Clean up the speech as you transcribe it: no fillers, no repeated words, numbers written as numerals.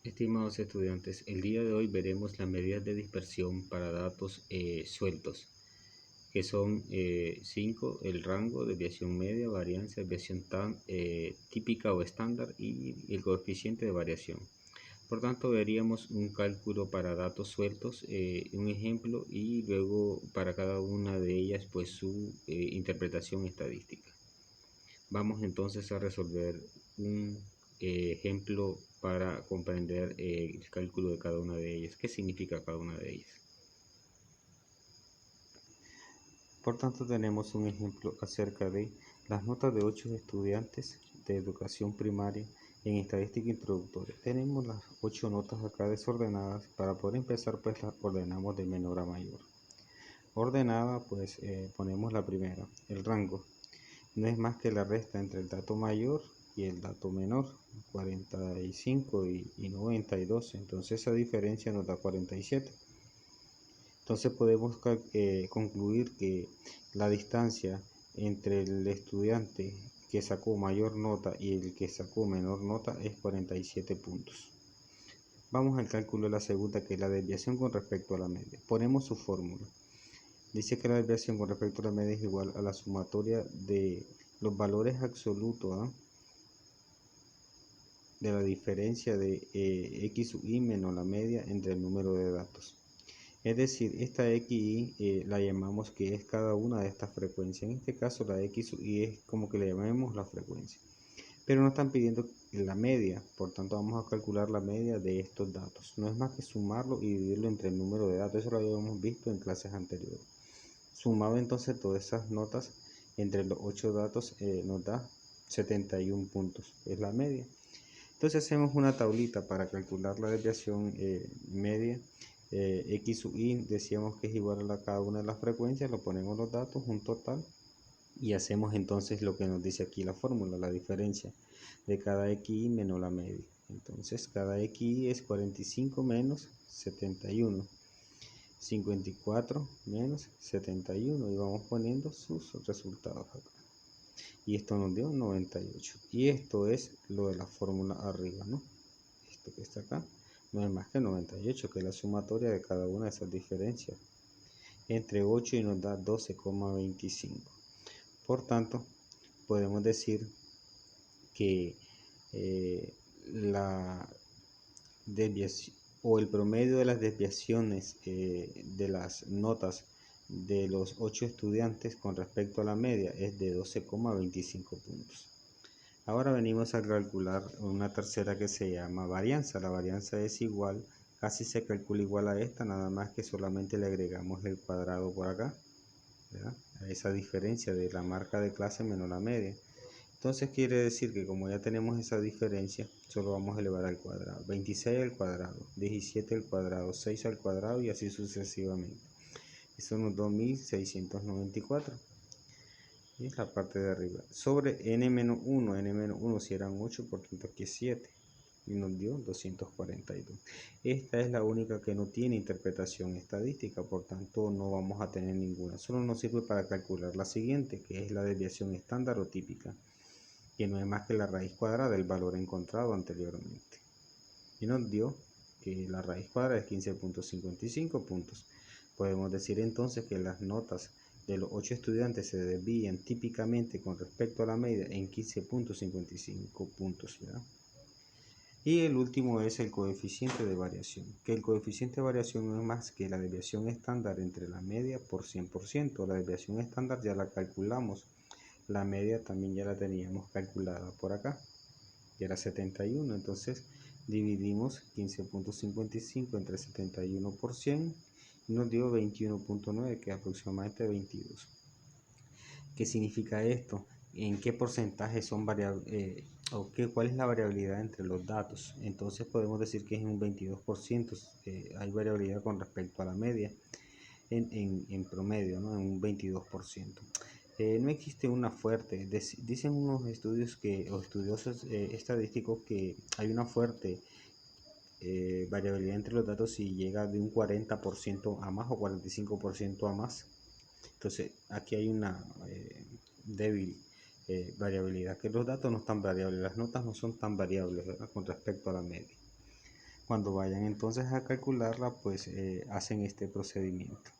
Estimados estudiantes, el día de hoy veremos las medidas de dispersión para datos sueltos, que son 5, el rango, desviación media, varianza, desviación típica o estándar y el coeficiente de variación. Por tanto, veríamos un cálculo para datos sueltos, un ejemplo, y luego para cada una de ellas pues su interpretación estadística. Vamos entonces a resolver un ejemplo para comprender el cálculo de cada una de ellas. ¿Qué significa cada una de ellas? Por tanto, tenemos un ejemplo acerca de las notas de 8 estudiantes de educación primaria en estadística introductoria. Tenemos las 8 notas acá desordenadas. Para poder empezar, pues las ordenamos de menor a mayor. Ordenada, pues ponemos la primera, el rango. No es más que la resta entre el dato mayor y el dato menor, 45 y 92. Entonces esa diferencia nos da 47. Entonces podemos concluir que la distancia entre el estudiante que sacó mayor nota y el que sacó menor nota es 47 puntos. Vamos al cálculo de la segunda, que es la desviación con respecto a la media. Ponemos su fórmula. Dice que la desviación con respecto a la media es igual a la sumatoria de los valores absolutos de la diferencia de x sub i menos la media entre el número de datos. Es decir, esta xi la llamamos que es cada una de estas frecuencias. En este caso la x sub i es como que le llamemos la frecuencia. Pero nos están pidiendo la media, por tanto vamos a calcular la media de estos datos. No es más que sumarlo y dividirlo entre el número de datos. Eso lo habíamos visto en clases anteriores. Sumado entonces todas esas notas entre los 8 datos nos da 71 puntos, es la media. Entonces hacemos una tablita para calcular la desviación media. X sub i decíamos que es igual a cada una de las frecuencias, lo ponemos los datos, un total, y hacemos entonces lo que nos dice aquí la fórmula, la diferencia de cada xi menos la media. Entonces cada xi es 45 menos 71. 54 menos 71 y vamos poniendo sus resultados acá. Y esto nos dio 98. Y esto es lo de la fórmula arriba, ¿no? Esto que está acá no es más que 98, que es la sumatoria de cada una de esas diferencias entre 8 y nos da 12,25. Por tanto, podemos decir que la desviación o el promedio de las desviaciones de las notas de los 8 estudiantes con respecto a la media es de 12,25 puntos. Ahora venimos a calcular una tercera que se llama varianza. La varianza es igual, casi se calcula igual a esta, nada más que solamente le agregamos el cuadrado por acá, ¿verdad? A esa diferencia de la marca de clase menos la media. Entonces quiere decir que como ya tenemos esa diferencia, solo vamos a elevar al cuadrado. 26 al cuadrado, 17 al cuadrado, 6 al cuadrado y así sucesivamente. Eso nos da 1694. Y es la parte de arriba. Sobre n-1, n-1 si eran 8, por tanto aquí es 7. Y nos dio 242. Esta es la única que no tiene interpretación estadística, por tanto no vamos a tener ninguna. Solo nos sirve para calcular la siguiente, que es la desviación estándar o típica, que no es más que la raíz cuadrada del valor encontrado anteriormente. Y nos dio que la raíz cuadrada es 15.55 puntos. Podemos decir entonces que las notas de los 8 estudiantes se desvían típicamente con respecto a la media en 15.55 puntos, ¿verdad? Y el último es el coeficiente de variación, que el coeficiente de variación no es más que la desviación estándar entre la media por 100%. La desviación estándar ya la calculamos, la media también ya la teníamos calculada por acá, que era 71, entonces dividimos 15.55 entre 71 por 100 y nos dio 21.9, que es aproximadamente 22. ¿Qué significa esto? ¿En qué porcentaje son variables? ¿Cuál es la variabilidad entre los datos? Entonces podemos decir que es un 22%, hay variabilidad con respecto a la media, en promedio, ¿no? En un 22%. No existe una fuerte, dicen unos estudios o estudiosos estadísticos que hay una fuerte variabilidad entre los datos si llega de un 40% a más o 45% a más. Entonces aquí hay una débil variabilidad, que los datos no están variables, las notas no son tan variables, ¿verdad? Con respecto a la media. Cuando vayan entonces a calcularla, pues hacen este procedimiento.